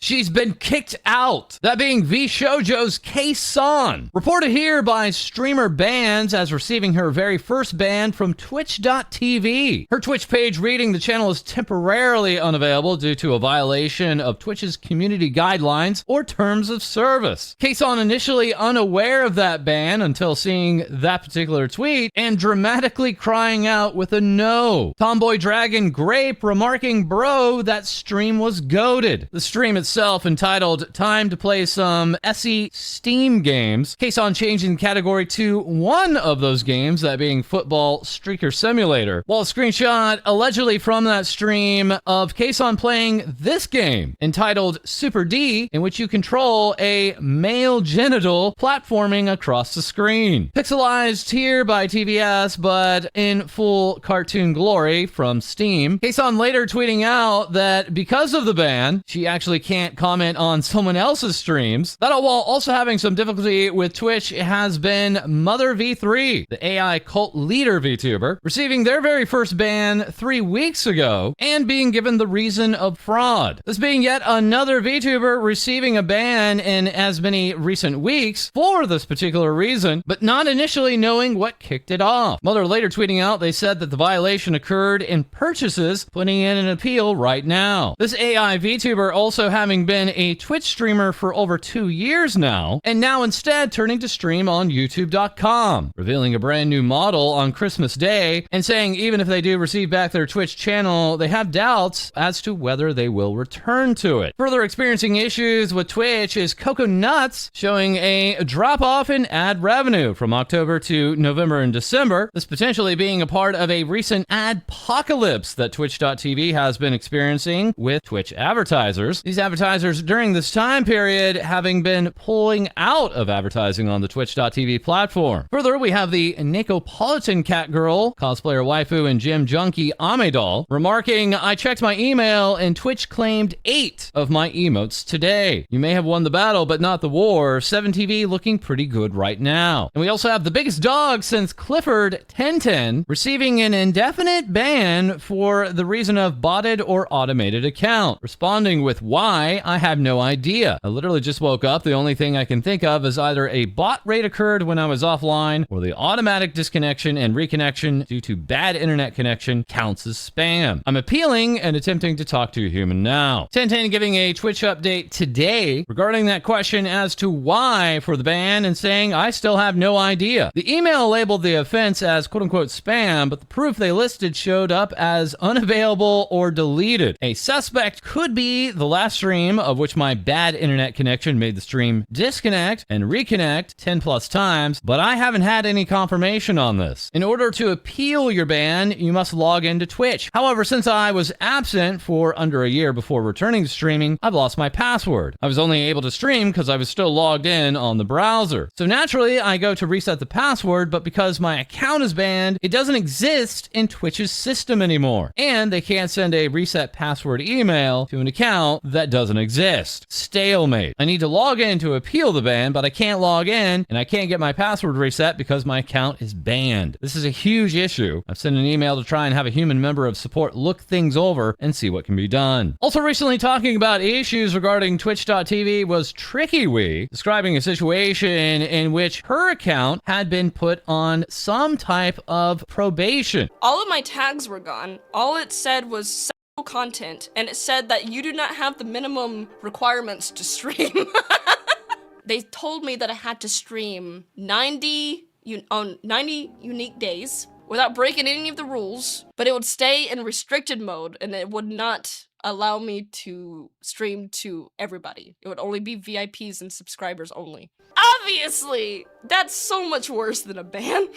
She's been kicked out. That being VShojo's kson. Reported here by streamer Bans as receiving her very first ban from Twitch.tv. Her Twitch page reading the channel is temporarily unavailable due to a violation of Twitch's community guidelines or terms of service. kson initially unaware of that ban until seeing that particular tweet and dramatically crying out with a no. Tomboy Dragon Grape remarking, bro, that stream was goated. The stream itself entitled Time to Play Some SE Steam Games. kson changing the category to one of those games, that being Football Streaker Simulator. While a screenshot allegedly from that stream of kson playing this game entitled Super D, in which you control a male genital platforming across the screen. Pixelized here by TVS, but in full cartoon glory from Steam. kson later tweeting out that because of the ban, she actually can't comment on someone else's streams. That all while also having some difficulty with Twitch has been Mother V3, the AI cult leader VTuber, receiving their very first ban 3 weeks ago and being given the reason of fraud. This being yet another VTuber receiving a ban in as many recent weeks for this particular reason, but not initially knowing what kicked it off. Mother later tweeting out they said that the violation occurred in purchases, putting in an appeal right now. This AI VTuber also having been a Twitch streamer for over 2 years now, and now instead turning to stream on YouTube.com, revealing a brand new model on Christmas Day and saying even if they do receive back their Twitch channel, they have doubts as to whether they will return to it. Further experiencing issues with Twitch is Coco Nuts, showing a drop-off in ad revenue from October to November and December, this potentially being a part of a recent adpocalypse that Twitch.tv has been experiencing with Twitch advertisers. These advertisers during this time period having been pulling out of advertising on the Twitch.tv platform. Further, we have the Neapolitan cat girl, cosplayer waifu and gym junkie Amedol, remarking, I checked my email and Twitch claimed 8 of my emotes today. You may have won the battle, but not the war. 7TV looking pretty good right now. And we also have the biggest dog since Clifford 1010 receiving an indefinite ban for the reason of botted or automated account. Responding with why, I have no idea. I literally just woke up. The only thing I can think of is either a bot raid occurred when I was offline or the automatic disconnection and reconnection due to bad internet connection counts as spam. I'm appealing and attempting to talk to a human now. 1010 giving a Twitch update today regarding that question as to why for the ban and saying, I still have no idea. The email labeled the offense as quote-unquote spam, but the proof they listed showed up as unavailable or deleted. A suspect could be the last stream of which my bad internet connection made the stream disconnect and reconnect 10 plus times, but I haven't had any confirmation on this. In order to appeal your ban, you must log into Twitch. However, since I was absent for under a year before returning to streaming, I've lost my password. I was only able to stream because I was still logged in on the browser. So naturally, I go to reset the password, but because my account is banned, it doesn't exist in Twitch's system anymore. And they can't send a reset password email to an account that doesn't exist. Stalemate. I need to log in to appeal the ban, but I can't log in and I can't get my password reset because my account is banned. This is a huge issue. I've sent an email to try and have a human member of support look things over and see what can be done. Also recently talking about issues regarding Twitch.tv was TrickyWee, describing a situation in which her account had been put on some type of probation. All of my tags were gone. All it said was sexual content, and it said that you do not have the minimum requirements to stream. They told me that I had to stream 90 unique days without breaking any of the rules, but it would stay in restricted mode and it would not allow me to stream to everybody. It would only be VIPs and subscribers only. Obviously, that's so much worse than a ban.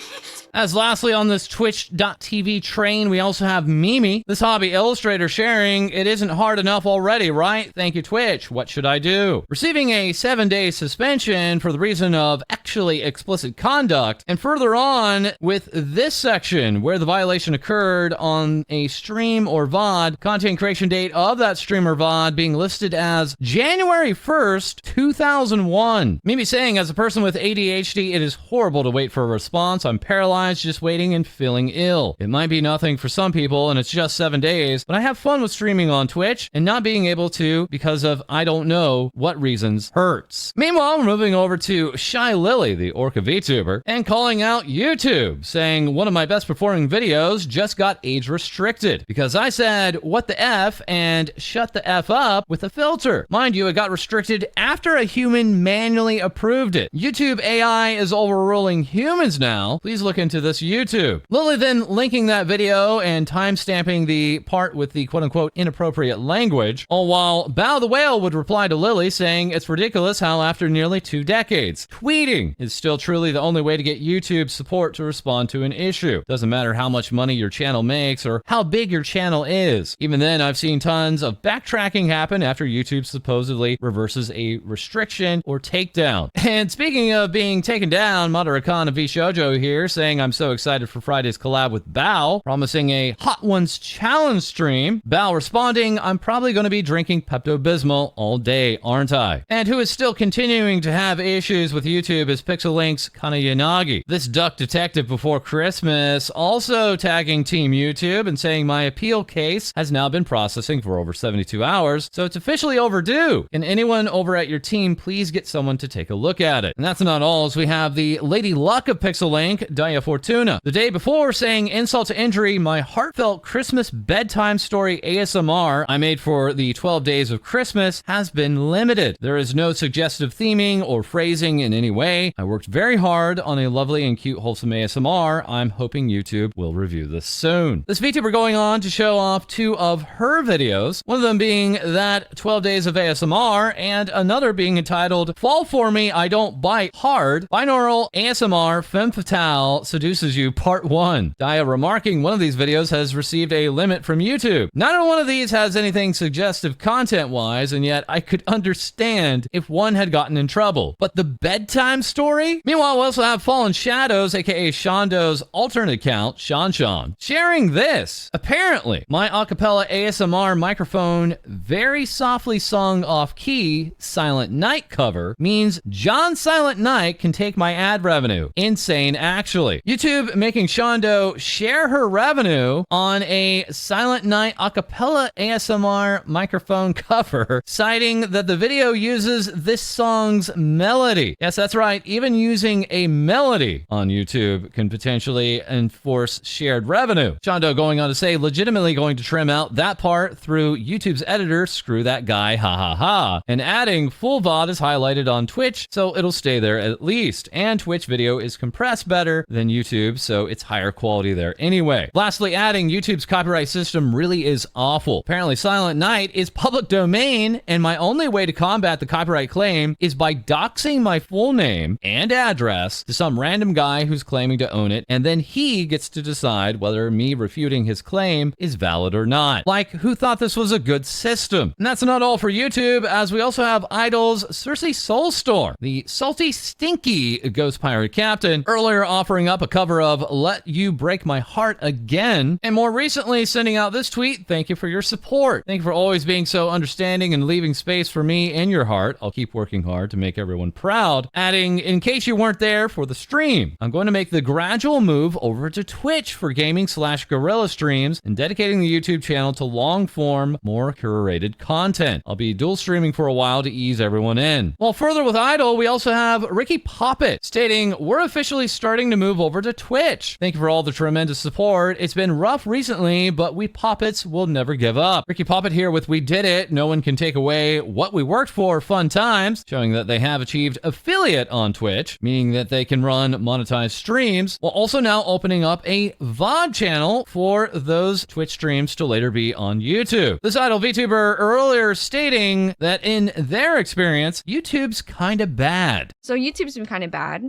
As lastly on this Twitch.tv train, we also have Mimi, this hobby illustrator, sharing, it isn't hard enough already, right? Thank you, Twitch. What should I do? Receiving a 7-day suspension for the reason of actually explicit conduct. And further on with this section where the violation occurred on a stream or VOD, content creation date of that streamer VOD being listed as January 1st, 2001. Mimi saying, as a person with ADHD, it is horrible to wait for a response. I'm paralyzed just waiting and feeling ill. It might be nothing for some people and it's just 7 days, but I have fun with streaming on Twitch and not being able to because of I don't know what reasons hurts. Meanwhile, we're moving over to Shy Lily, the Orca VTuber, and calling out YouTube, saying one of my best performing videos just got age restricted because I said what the F and shut the F up with a filter. Mind you, it got restricted after a human manually approved it. YouTube AI is overruling humans now. Please look into this, YouTube. Lily then linking that video and timestamping the part with the quote-unquote inappropriate language, all while Bao the Whale would reply to Lily saying it's ridiculous how after nearly 2 decades, tweeting is still truly the only way to get YouTube support to respond to an issue. Doesn't matter how much money your channel makes or how big your channel is. Even then, I've seen tons of backtracking happen after YouTube supposedly reverses a restriction or takedown. And speaking of being taken down, Madara-kan of VShojo here saying I'm so excited for Friday's collab with Bao, promising a Hot Ones challenge stream. Bao responding, I'm probably going to be drinking Pepto-Bismol all day, aren't I? And who is still continuing to have issues with YouTube is Pixelink's Kanayanagi. This duck detective before Christmas also tagging Team YouTube and saying my appeal case has now been processing for over 72 hours, so it's officially overdue. Can anyone over at your team please get someone to take a look at it? And that's not all, as we have the Lady Luck of Pixelink, Dia Fortuna, the day before saying insult to injury, my heartfelt Christmas bedtime story ASMR I made for the 12 days of Christmas has been limited. There is no suggestive theming or phrasing in any way. I worked very hard on a lovely and cute wholesome ASMR. I'm hoping YouTube will review this soon. This VTuber going on to show off 2 of her videos, one of them being that 12 days of ASMR and another being entitled Fall For Me, I Don't Bite Hard, Binaural ASMR Femme Fatale Seduces You Part 1. Dia remarking one of these videos has received a limit from YouTube. Not one of these has anything suggestive content-wise, and yet I could understand if one had gotten in trouble. But the bedtime story? Meanwhile, we also have Fallen Shadows, aka Shondo's alternate account, Shanshan, sharing this. Apparently, my acapella ASMR microphone very softly sung off-key Silent Night cover means John Silent Night can take my ad revenue. Insane, actually. YouTube making Shondo share her revenue on a Silent Night acapella ASMR microphone cover, citing that the video uses this song's melody. Yes, that's right. Even using a melody on YouTube can potentially enforce shared revenue. Shondo going on to say, legitimately going to trim out that part through YouTube's editor, screw that guy, ha ha ha. And adding full VOD is highlighted on Twitch, so it'll stay there at least. And Twitch video is compressed better than YouTube, so it's higher quality there anyway. Lastly, adding YouTube's copyright system really is awful. Apparently Silent Night is public domain, and my only way to combat the copyright claim is by doxing my full name and address to some random guy who's claiming to own it, and then he gets to decide whether me refuting his claim is valid or not. Like, who thought this was a good system? And that's not all for YouTube, as we also have Idol's Cersei Soulstorm, the salty, stinky Ghost Pirate Captain, earlier offering up a cover of Let You Break My Heart Again, and more recently sending out this tweet, thank you for your support. Thank you for always being so understanding and leaving space for me in your heart. I'll keep working hard to make everyone proud. Adding, in case you weren't there for the stream, I'm going to make the gradual move over to Twitch for gaming/guerrilla streams and dedicating the YouTube channel to long-form, more curated content. I'll be dual streaming for a while to ease everyone in. While further with Idol, we also have Ricky Poppet stating, we're officially starting to move over to Twitch. Thank you for all the tremendous support. It's been rough recently, but we Poppets will never give up. Ricky Poppet here with We Did It. No one can take away what we worked for, fun times, showing that they have achieved affiliate on Twitch, meaning that they can run monetized streams, while also now opening up a VOD channel for those Twitch streams to later be on YouTube. This Idol VTuber earlier stating that in their experience, YouTube's kind of bad. So YouTube's been kind of bad.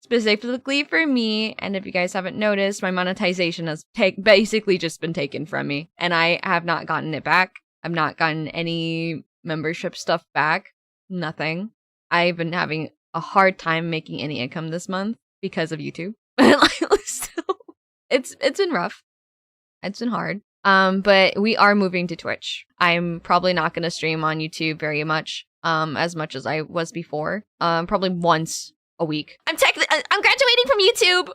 Specifically for me, and if you guys haven't noticed, my monetization has basically just been taken from me, and I have not gotten it back. I've not gotten any membership stuff back. Nothing. I've been having a hard time making any income this month because of YouTube. So, it's been rough. It's been hard. But we are moving to Twitch. I'm probably not going to stream on YouTube very much, as much as I was before. Probably once a week. I'm graduating from YouTube.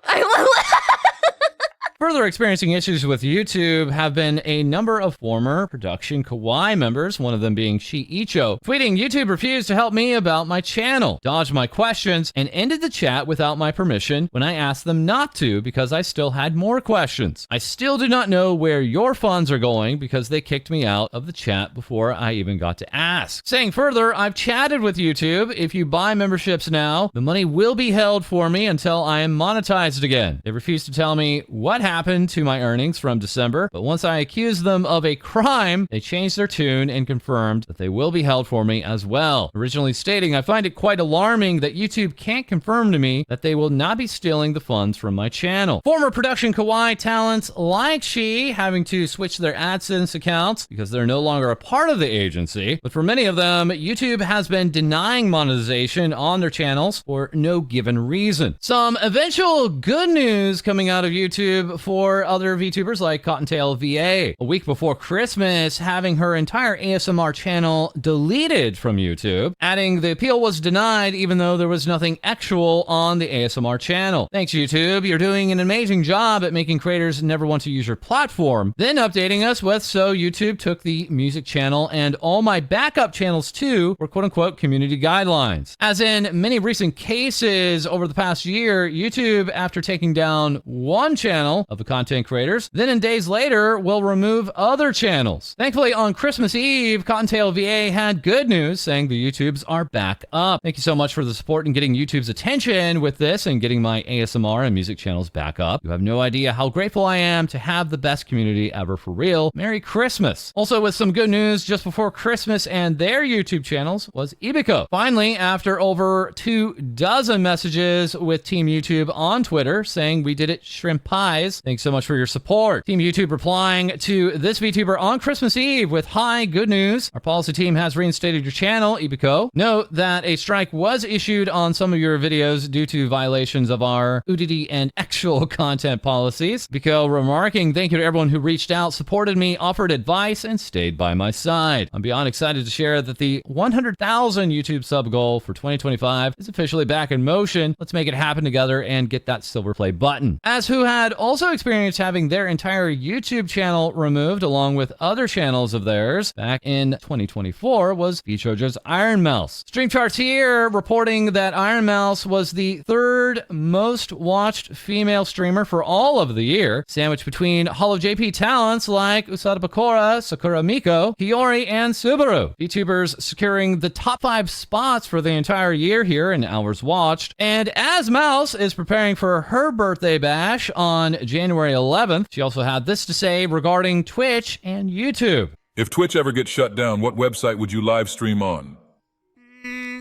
Further experiencing issues with YouTube have been a number of former production Kawaii members, one of them being Shiicho, tweeting, "YouTube refused to help me about my channel, dodged my questions, and ended the chat without my permission when I asked them not to because I still had more questions. I still do not know where your funds are going because they kicked me out of the chat before I even got to ask." Saying further, "I've chatted with YouTube. If you buy memberships now, the money will be held for me until I am monetized again. They refused to tell me what happened to my earnings from December, but once I accused them of a crime, they changed their tune and confirmed that they will be held for me as well. Originally stating, I find it quite alarming that YouTube can't confirm to me that they will not be stealing the funds from my channel." Former production Kawaii talents like Shi having to switch their AdSense accounts because they're no longer a part of the agency, but for many of them, YouTube has been denying monetization on their channels for no given reason. Some eventual good news coming out of YouTube for other VTubers like Cottontail VA. A week before Christmas, having her entire ASMR channel deleted from YouTube, adding the appeal was denied even though there was nothing actual on the ASMR channel. "Thanks, YouTube. You're doing an amazing job at making creators never want to use your platform." Then updating us with, "So YouTube took the music channel and all my backup channels too for quote-unquote community guidelines." As in many recent cases over the past year, YouTube, after taking down one channel of the content creators, then in days later will remove other channels. Thankfully, on Christmas Eve, Cottontail VA had good news saying the YouTubes are back up. "Thank you so much for the support and getting YouTube's attention with this and getting my ASMR and music channels back up. You have no idea how grateful I am to have the best community ever, for real. Merry Christmas." Also with some good news just before Christmas and their YouTube channels was Ibiko. Finally, after over 24 messages with Team YouTube on Twitter saying, "We did it, shrimp pies. Thanks so much for your support." Team YouTube replying to this VTuber on Christmas Eve with, "Hi, good news. Our policy team has reinstated your channel, Ibiko. Note that a strike was issued on some of your videos due to violations of our UDD and actual content policies." Ibiko remarking, "Thank you to everyone who reached out, supported me, offered advice, and stayed by my side. I'm beyond excited to share that the 100,000 YouTube sub goal for 2025 is officially back in motion. Let's make it happen together and get that silver play button." As who had also experienced having their entire YouTube channel removed along with other channels of theirs back in 2024 was VShojo's Iron Mouse. Stream charts here reporting that Iron Mouse was the third most watched female streamer for all of the year, sandwiched between Hollow JP talents like Usada Bakura, Sakura Miko, Hiyori, and Subaru. VTubers securing the top 5 spots for the entire year here in hours watched. And as Mouse is preparing for her birthday bash on January 11th, she also had this to say regarding Twitch and YouTube. "If Twitch ever gets shut down, what website would you live stream on?"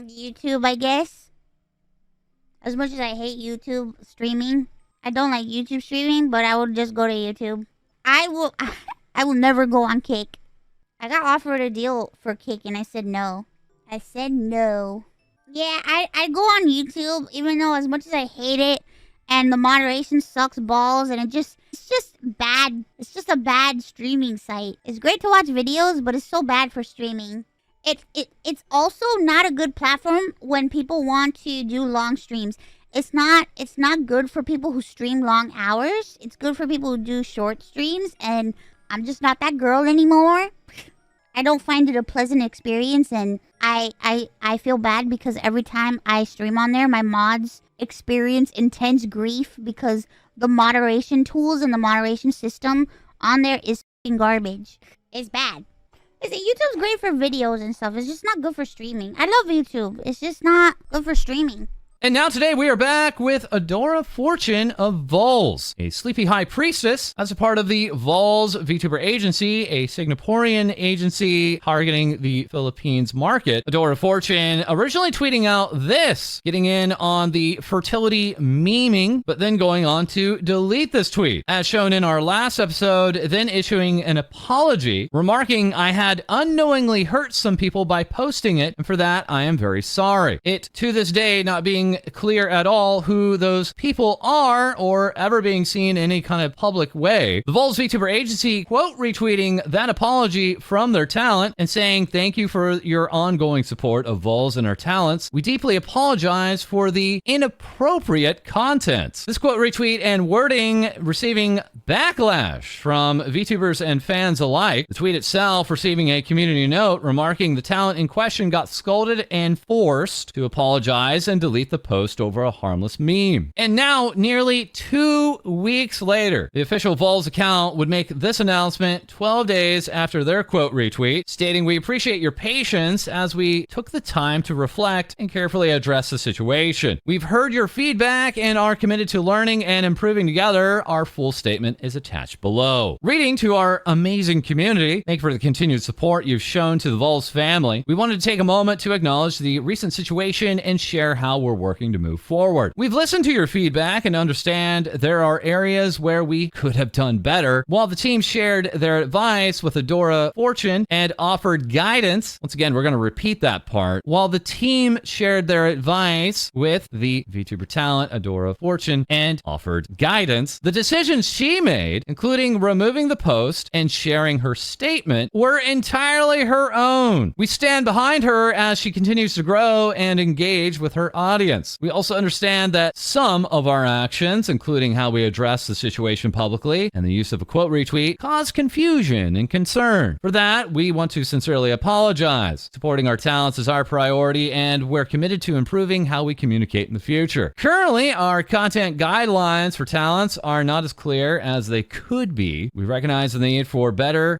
YouTube, I guess. As much as I hate YouTube streaming, I don't like YouTube streaming, but I will just go to YouTube. I will never go on Kick. I got offered a deal for Kick and I said no. Yeah, I go on YouTube, even though as much as I hate it, and the moderation sucks balls, and it's just bad. It's just a bad streaming site. It's great to watch videos, but it's so bad for streaming. It's also not a good platform when people want to do long streams. It's not good for people who stream long hours. It's good for people who do short streams, and I'm just not that girl anymore. I don't find it a pleasant experience, and I feel bad because every time I stream on there, my mods experience intense grief because the moderation tools and the moderation system on there is f***ing garbage. It's bad. YouTube's great for videos and stuff. It's just not good for streaming. I love YouTube. It's just not good for streaming. And now today we are back with Adora Fortune of Vols, a sleepy high priestess as a part of the Vols VTuber agency, a Singaporean agency targeting the Philippines market. Adora Fortune originally tweeting out this, getting in on the fertility memeing, but then going on to delete this tweet. As shown in our last episode, then issuing an apology, remarking, "I had unknowingly hurt some people by posting it, and for that I am very sorry. It, to this day, not being being clear at all who those people are or ever being seen in any kind of public way. The Vols VTuber agency quote retweeting that apology from their talent and saying, "Thank you for your ongoing support of Vols and our talents. We deeply apologize for the inappropriate content." This quote retweet and wording receiving backlash from VTubers and fans alike. The tweet itself receiving a community note remarking the talent in question got scolded and forced to apologize and delete the post over a harmless meme. And now, nearly 2 weeks later, the official Vols account would make this announcement 12 days after their quote retweet, stating, "We appreciate your patience as we took the time to reflect and carefully address the situation. We've heard your feedback and are committed to learning and improving together. Our full statement is attached below." Reading to our amazing community, thank you for the continued support you've shown to the Vols family. We wanted to take a moment to acknowledge the recent situation and share how we're working to move forward. We've listened to your feedback and understand there are areas where we could have done better. While the team shared their advice with Adora Fortune and offered guidance, once again, we're going to repeat that part. While the team shared their advice with the VTuber talent Adora Fortune and offered guidance, the decisions she made, including removing the post and sharing her statement, were entirely her own. We stand behind her as she continues to grow and engage with her audience. We also understand that some of our actions, including how we address the situation publicly and the use of a quote retweet, cause confusion and concern. For that, we want to sincerely apologize. Supporting our talents is our priority, and we're committed to improving how we communicate in the future. Currently, our content guidelines for talents are not as clear as they could be. We recognize the need for better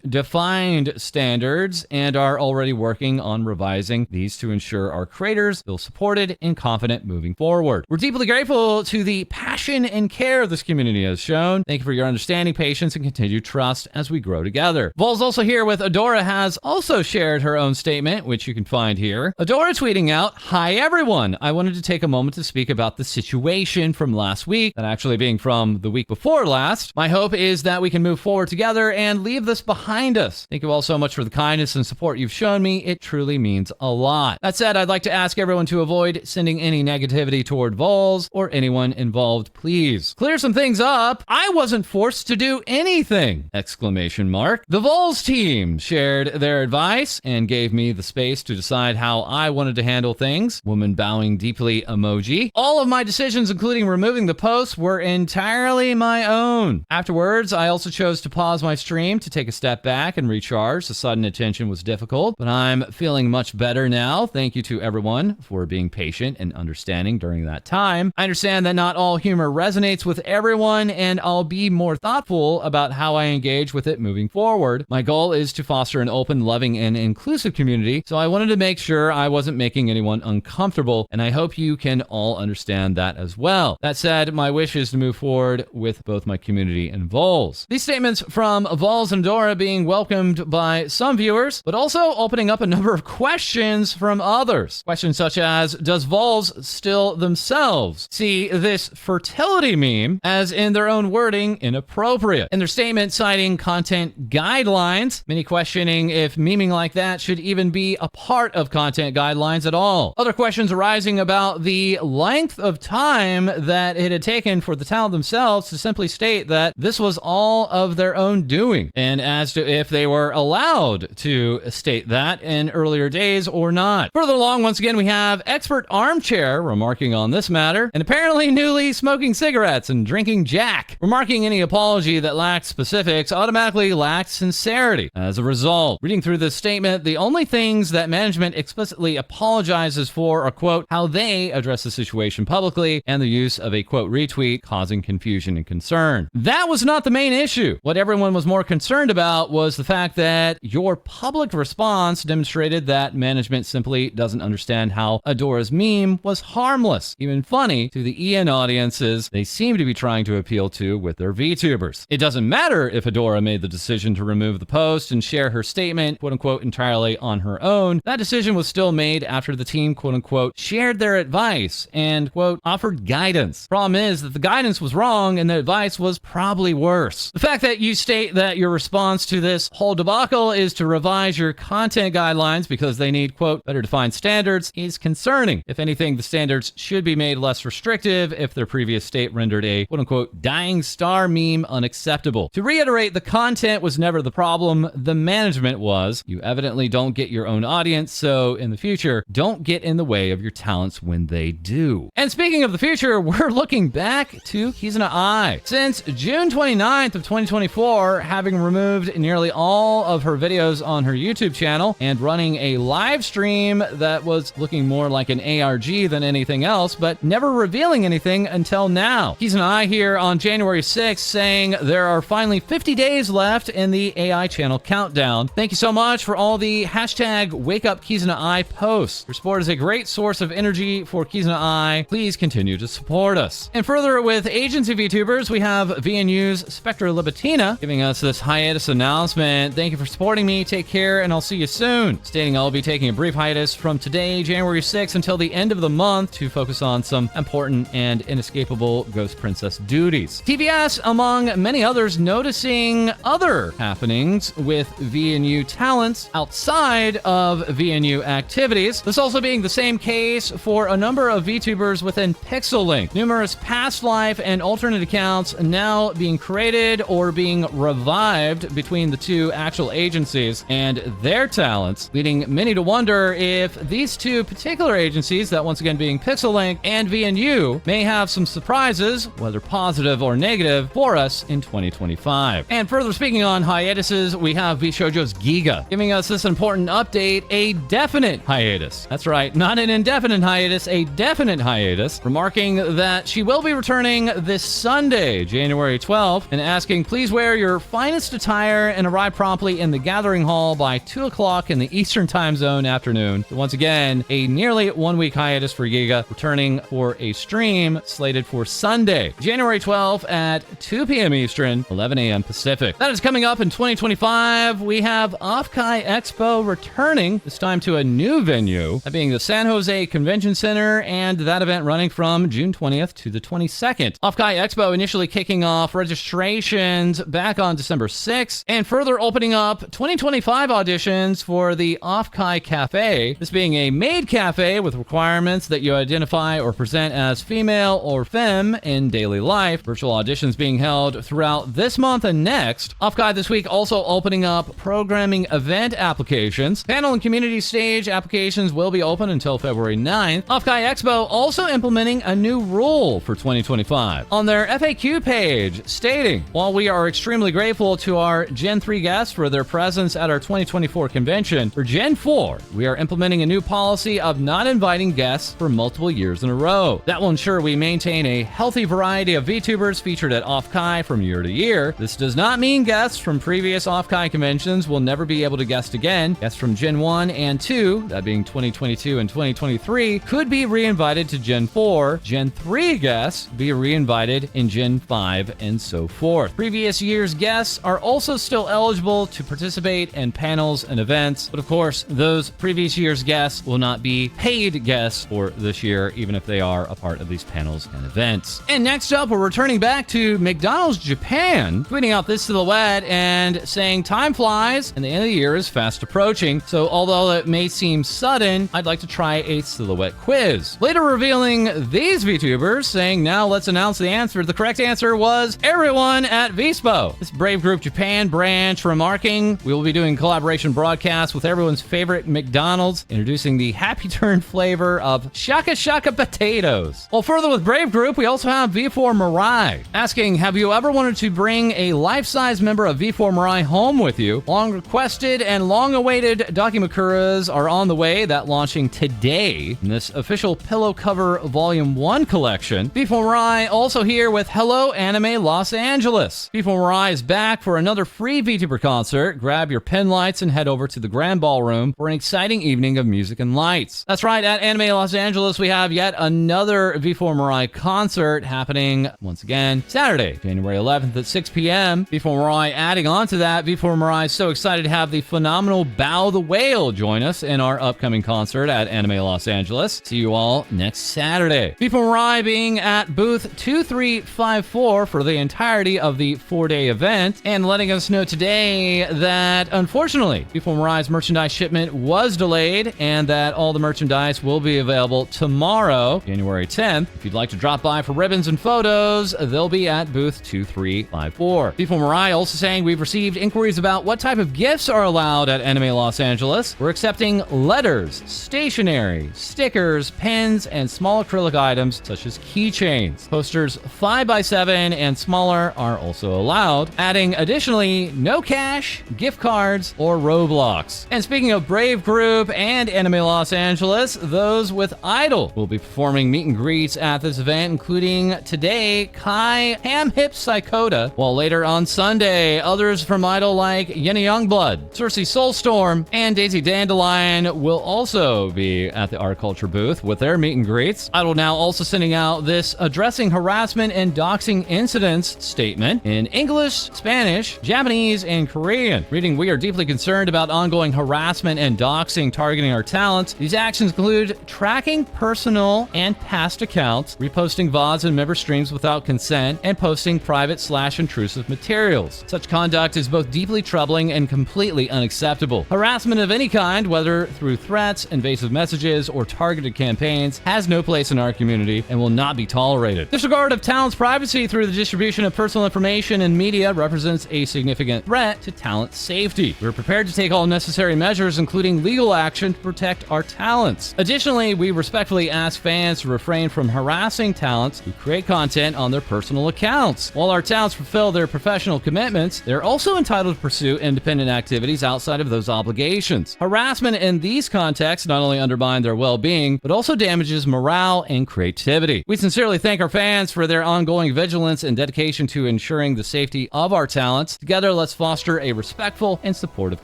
defined standards and are already working on revising these to ensure our creators feel supported and confident moving forward. We're deeply grateful to the passion and care this community has shown. Thank you for your understanding, patience, and continued trust as we grow together. Vol's also here with Adora has also shared her own statement, which you can find here. Adora tweeting out, "Hi everyone. I wanted to take a moment to speak about the situation from last week," that actually being from the week before last. "My hope is that we can move forward together and leave this behind us. Thank you all so much for the kindness and support you've shown me. It truly means a lot. That said, I'd like to ask everyone to avoid sending any negativity toward Vols or anyone involved, please. Clear some things up. I wasn't forced to do anything! Exclamation mark. The Vols team shared their advice and gave me the space to decide how I wanted to handle things. Woman bowing deeply emoji. All of my decisions, including removing the post, were entirely my own. Afterwards, I also chose to pause my stream to take a step back and recharge. The sudden attention was difficult, but I'm feeling much better now. Thank you to everyone for being patient and understanding during that time. I understand that not all humor resonates with everyone, and I'll be more thoughtful about how I engage with it moving forward. My goal is to foster an open, loving, and inclusive community, so I wanted to make sure I wasn't making anyone uncomfortable, and I hope you can all understand that as well. That said, my wish is to move forward with both my community and Vols." These statements from Vols and Dora being welcomed by some viewers, but also opening up a number of questions from others. Questions such as, does Vols still themselves see this fertility meme as, in their own wording, inappropriate? In their statement citing content guidelines, many questioning if memeing like that should even be a part of content guidelines at all. Other questions arising about the length of time that it had taken for the talent themselves to simply state that this was all of their own doing, and as to if they were allowed to state that in earlier days or not. Further along, once again, we have Expert Armchair remarking on this matter, and apparently newly smoking cigarettes and drinking Jack, remarking any apology that lacked specifics automatically lacked sincerity. As a result, reading through this statement, the only things that management explicitly apologizes for are, quote, how they address the situation publicly and the use of a, quote, retweet causing confusion and concern. That was not the main issue. What everyone was more concerned about was the fact that your public response demonstrated that management simply doesn't understand how Adora's meme was harmless, even funny, to the EN audiences they seem to be trying to appeal to with their VTubers. It doesn't matter if Adora made the decision to remove the post and share her statement, quote unquote, entirely on her own. That decision was still made after the team, quote unquote, shared their advice and, quote, offered guidance. Problem is that the guidance was wrong and the advice was probably worse. The fact that you state that your response to this whole debacle is to revise your content guidelines because they need, quote, better defined standards is concerning. If anything, the standards should be made less restrictive if their previous state rendered a quote-unquote dying star meme unacceptable. To reiterate, the content was never the problem, the management was. You evidently don't get your own audience, so in the future, don't get in the way of your talents when they do. And speaking of the future, we're looking back to Kizuna Ai. Since June 29th of 2024, having removed nearly all of her videos on her YouTube channel and running a live stream that was looking more like an ARG than anything else, but never revealing anything until now. Kizuna Ai here on January 6th saying there are finally 50 days left in the AI channel countdown. Thank you so much for all the hashtag #WakeUpKizuna posts. Your support is a great source of energy for Kizuna Ai. Please continue to support us. And further with agency VTubers, we have VNU's Spectra Libitina giving us this hiatus announcement. Thank you for supporting me. Take care, and I'll see you soon. Stating I'll be taking a brief hiatus from today, January 6th, until the end of the month to focus on some important and inescapable Ghost Princess duties. TVS, among many others, noticing other happenings with VNU talents outside of VNU activities. This also being the same case for a number of VTubers within PixelLink. Numerous past life and alternate accounts now being created or being revived between the two actual agencies and their talents, leading many to wonder if these two particular agencies, that once again being PixelLink and VNU, may have some surprises, whether positive or negative, for us in 2025. And further speaking on hiatuses, we have VShojo's Geega giving us this important update, a definite hiatus. That's right, not an indefinite hiatus, a definite hiatus, remarking that she will be returning this Sunday, January 12th, and asking, please wear your finest attire and arrive promptly in the gathering hall by 2 o'clock in the Eastern Time Zone afternoon. So once again, a nearly 1 week hiatus for Geega, returning for a stream slated for Sunday, January 12th at 2 p.m. Eastern, 11 a.m. Pacific. That is coming up in 2025. We have OffKai Expo returning, this time to a new venue, that being the San Jose Convention Center, and that event running from June 20th to the 22nd. OffKai Expo initially kicking off registrations back on December 6th, and further opening up 2025 auditions for the OffKai Cafe, this being a maid cafe with requirements that you identify or present as female or femme in daily life. Virtual auditions being held throughout this month and next. OffKai this week also opening up programming event applications. Panel and community stage applications will be open until February 9th. OffKai Expo also implementing a new rule for 2025 on their FAQ page, stating, while we are extremely grateful to our Gen 3 guests for their presence at our 2024 convention, for Gen 4, we are implementing a new policy of not inviting guests for multiple years in a row. That will ensure we maintain a healthy variety of VTubers featured at OffKai from year to year. This does not mean guests from previous OffKai conventions will never be able to guest again. Guests from Gen 1 and 2, that being 2022 and 2023, could be reinvited to Gen 4. Gen 3 guests be reinvited in Gen 5 and so forth. Previous year's guests are also still eligible to participate in panels and events, but of course, those previous year's guests will not be paid guests for this year, even if they are a part of these panels and events. And next up, we're returning back to McDonald's Japan, tweeting out this silhouette and saying, time flies and the end of the year is fast approaching, so although it may seem sudden, I'd like to try a silhouette quiz. Later revealing these VTubers, saying, now let's announce the answer. The correct answer was everyone at VSPO. This Brave Group Japan branch remarking, we will be doing collaboration broadcasts with everyone's favorite McDonald's, introducing the Happy Turn flavor of Shaka Shaka potatoes. Well, further with Brave Group, we also have V4 Mirai, asking, have you ever wanted to bring a life-size member of V4 Mirai home with you? Long requested and long-awaited Dakimakuras are on the way, that launching today in this official pillow cover Volume 1 collection. V4 Mirai also here with Hello Anime Los Angeles. V4 Mirai is back for another free VTuber concert. Grab your pen lights and head over to the Grand Ballroom for an exciting evening of music and lights. That's right, at Anime Los Angeles, we have yet another V4 Mirai concert happening once again Saturday, January 11th at 6 p.m. V4 Mirai adding on to that, V4 Mirai is so excited to have the phenomenal Bao the Whale join us in our upcoming concert at Anime Los Angeles. See you all next Saturday. V4 Mirai being at booth 2354 for the entirety of the 4-day event, and letting us know today that unfortunately V4 Mirai's merchandise shipment was delayed and that all the merchandise will be be available tomorrow, January 10th. If you'd like to drop by for ribbons and photos, they'll be at booth 2354. People Mirai also saying we've received inquiries about what type of gifts are allowed at Anime Los Angeles. We're accepting letters, stationery, stickers, pens, and small acrylic items such as keychains. Posters 5x7 and smaller are also allowed, adding additionally no cash, gift cards, or Roblox. And speaking of Brave Group and Anime Los Angeles, those with Idol will be performing meet and greets at this event, including today Kai Ham Hip Psychota, while later on Sunday, others from Idol like Yenny Youngblood, Cersei Soulstorm, and Daisy Dandelion will also be at the Art Culture booth with their meet and greets. Idol now also sending out this addressing harassment and doxing incidents statement in English, Spanish, Japanese, and Korean. Reading, we are deeply concerned about ongoing harassment and doxing targeting our talents. These actions include tracking personal and past accounts, reposting VODs and member streams without consent, and posting private/intrusive materials. Such conduct is both deeply troubling and completely unacceptable. Harassment of any kind, whether through threats, invasive messages, or targeted campaigns, has no place in our community and will not be tolerated. Disregard of talent's privacy through the distribution of personal information and media represents a significant threat to talent safety. We're prepared to take all necessary measures, including legal action, to protect our talents. Additionally, we respectfully ask fans to refrain from harassing talents who create content on their personal accounts. While our talents fulfill their professional commitments, they're also entitled to pursue independent activities outside of those obligations. Harassment in these contexts not only undermine their well-being, but also damages morale and creativity. We sincerely thank our fans for their ongoing vigilance and dedication to ensuring the safety of our talents. Together, let's foster a respectful and supportive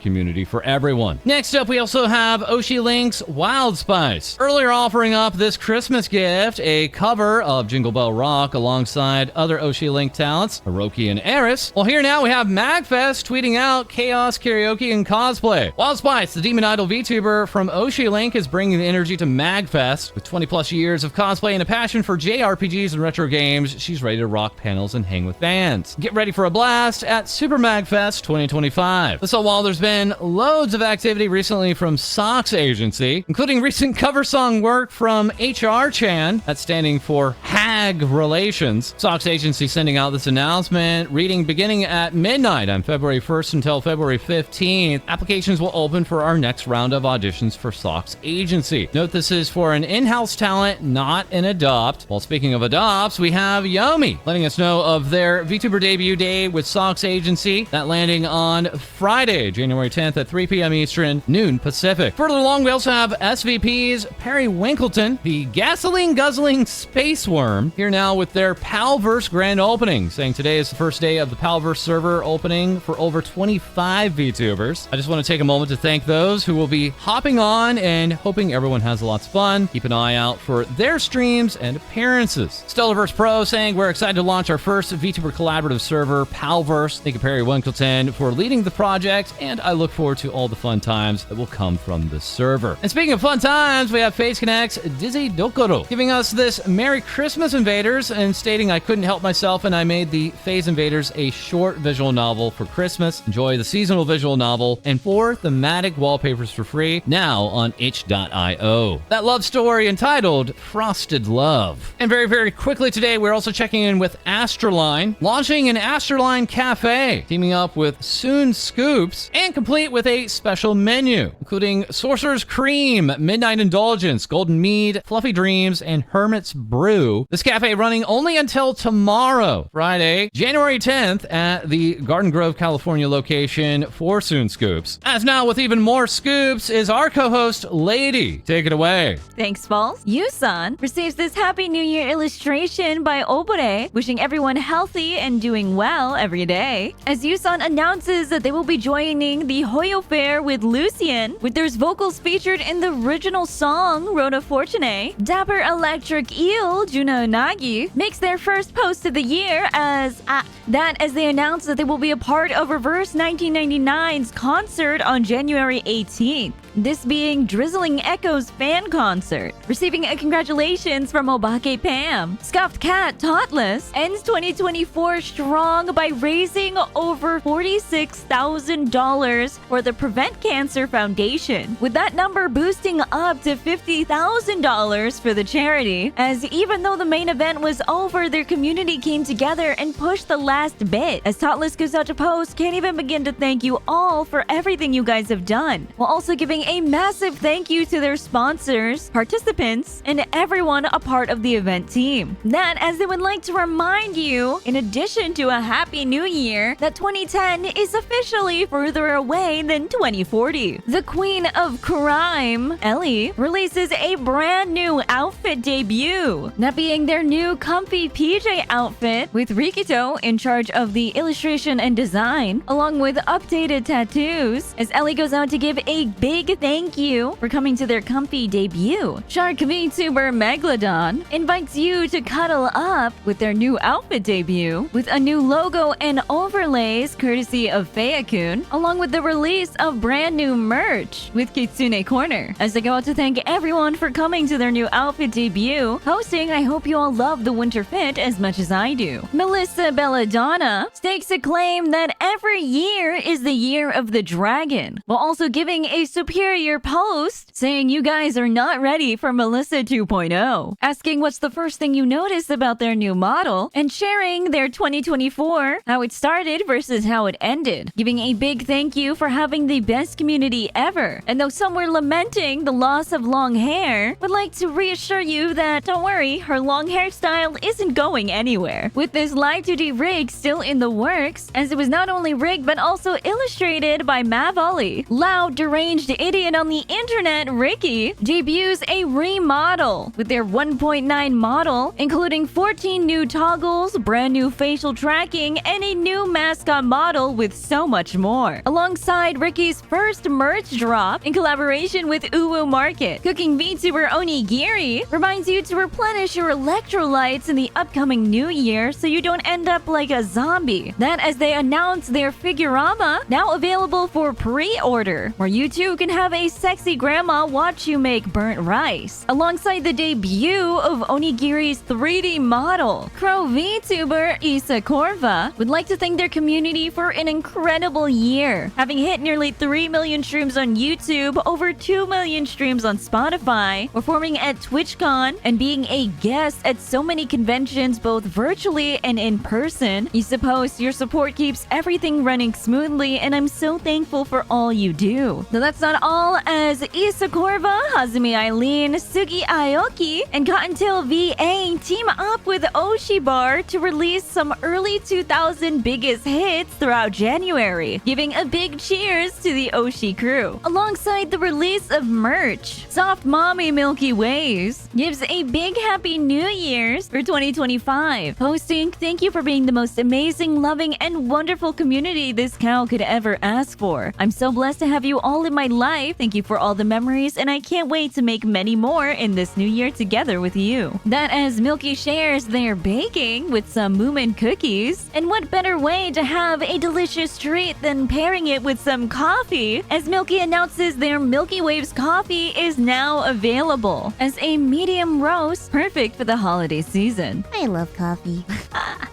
community for everyone. Next up, we also have Oshi Link's Wild Spice. Earlier offering up this Christmas gift, a cover of Jingle Bell Rock alongside other Oshi Link talents, Hiroki and Eris. Well, here now we have MagFest tweeting out chaos, karaoke, and cosplay. Wild Spice, the Demon Idol VTuber from Oshi Link, is bringing the energy to MagFest. With 20 plus years of cosplay and a passion for JRPGs and retro games, she's ready to rock panels and hang with fans. Get ready for a blast at Super MagFest 2025. So while there's been loads of activity recently from Socks Agency, including recent cover song work from HR-chan, that's standing for HAG Relations, Socks Agency sending out this announcement, reading beginning at midnight on February 1st until February 15th, applications will open for our next round of auditions for Socks Agency. Note this is for an in-house talent, not an adopt. While speaking of adopts, we have Yomi letting us know of their VTuber debut day with Socks Agency, that landing on Friday, January 10th at 3 p.m. Eastern, noon Pacific. Further along, we also have SVP's Perry Winkleton, the gasoline-guzzling space worm, here now with their Palverse grand opening, saying today is the first day of the Palverse server opening for over 25 VTubers. I just want to take a moment to thank those who will be hopping on and hoping everyone has lots of fun. Keep an eye out for their streams and appearances. Stellarverse Pro saying we're excited to launch our first VTuber collaborative server, Palverse. Thank you, Perry Winkleton, for leading the project, and I look forward to all the fun times that will come from this server. And speaking of fun times, we have Face Connect's Dizzy Dokoro giving us this Merry Christmas Invaders and stating I couldn't help myself and I made the Phase Invaders a short visual novel for Christmas. Enjoy the seasonal visual novel and 4 thematic wallpapers for free now on itch.io. That love story entitled Frosted Love. And very, very quickly today, we're also checking in with Astroline, launching an Astroline Cafe, teaming up with Soon Scoops, and complete with a special menu, including Sorcerer's Cream, Midnight Indulgence, Golden Mead, Fluffy Dreams, and Hermit's Brew. This cafe running only until tomorrow, Friday, January 10th at the Garden Grove, California location for Soon Scoops. As now with even more scoops is our co-host Lae-Dee. Take it away. Thanks, False. Yusan receives this Happy New Year illustration by Obore, wishing everyone healthy and doing well every day. As Yusan announces that they will be joining the Hoyo Fair with Lucien, with their vocals featured in the original song Rona Fortunae. Dapper Electric Eel, Juna Unagi, makes their first post of the year as they announce that they will be a part of Reverse 1999's concert on January 18th. This being Drizzling Echo's fan concert. Receiving a congratulations from Obake Pam. Scuffed Cat Totless ends 2024 strong by raising over $46,000 for the Prevent Cancer Foundation, with that number boosting up to $50,000 $50,000 for the charity, as even though the main event was over, their community came together and pushed the last bit. As Totless goes out to post, can't even begin to thank you all for everything you guys have done, while also giving a massive thank you to their sponsors, participants, and everyone a part of the event team. That, as they would like to remind you, in addition to a happy new year, that 2010 is officially further away than 2040. The queen of crime, Ellie, releases a brand new outfit debut, that being their new comfy PJ outfit with Rikito in charge of the illustration and design, along with updated tattoos, as Ellie goes out to give a big thank you for coming to their comfy debut. Shark VTuber Megalodon invites you to cuddle up with their new outfit debut, with a new logo and overlays courtesy of Feya-kun, along with the release of brand new merch with Kitsune Corner. As they go out to thank everyone for coming to their new outfit debut, posting, "I hope you all love the winter fit as much as I do." Melissa Belladonna stakes a claim that every year is the year of the dragon, while also giving a superior post saying you guys are not ready for Melissa 2.0, asking what's the first thing you notice about their new model, and sharing their 2024, how it started versus how it ended, giving a big thank you for having the best community ever. And though some were lamenting the loss of long hair, would like to reassure you that don't worry, her long hairstyle isn't going anywhere, with this Lae-Dee rig still in the works, as it was not only rigged but also illustrated by Mav Ali. Loud deranged idiot on the internet, Ricky, debuts a remodel with their 1.9 model, including 14 new toggles, brand new facial tracking, and a new mascot model with so much more. Alongside Ricky's first merch drop in collaboration with Uwu Market, cooking VTuber Onigiri reminds you to replenish your electrolytes in the upcoming new year so you don't end up like a zombie. That, as they announce their Figurama, now available for pre-order, where you too can have a sexy grandma watch you make burnt rice. Alongside the debut of Onigiri's 3D model, Crow VTuber Isa Corva would like to thank their community for an incredible year, having hit nearly 3 million streams on YouTube, over 2 million streams on Spotify, performing at TwitchCon, and being a guest at so many conventions both virtually and in person. Isa posts, "Your support keeps everything running smoothly, and I'm so thankful for all you do." Though that's not all, as Isa Corva, Hazumi Eileen, Sugi Aoki, and Cottontail VA team up with Oshi Bar to release some early 2000 biggest hits throughout January, giving a big cheers to the Oshi crew. Alongside the release of merch, Soft Mommy Milky Ways gives a big happy New Year's for 2025, posting, "Thank you for being the most amazing, loving, and wonderful community this cow could ever ask for. I'm so blessed to have you all in my life. Thank you for all the memories, and I can't wait to make many more in this new year together with you." That, as Milky shares their baking with some Moomin cookies, and what better way to have a delicious treat than pairing it with some coffee, as Milky announces their Milky Waves coffee is now available as a medium roast, perfect for the holiday season. I love coffee.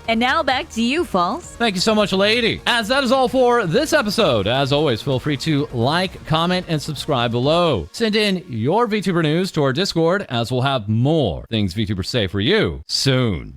And now back to you, False. Thank you so much, Lae-Dee. As that is all for this episode. As always, feel free to like, comment, and subscribe below. Send in your VTuber news to our Discord, as we'll have more things VTubers say for you soon.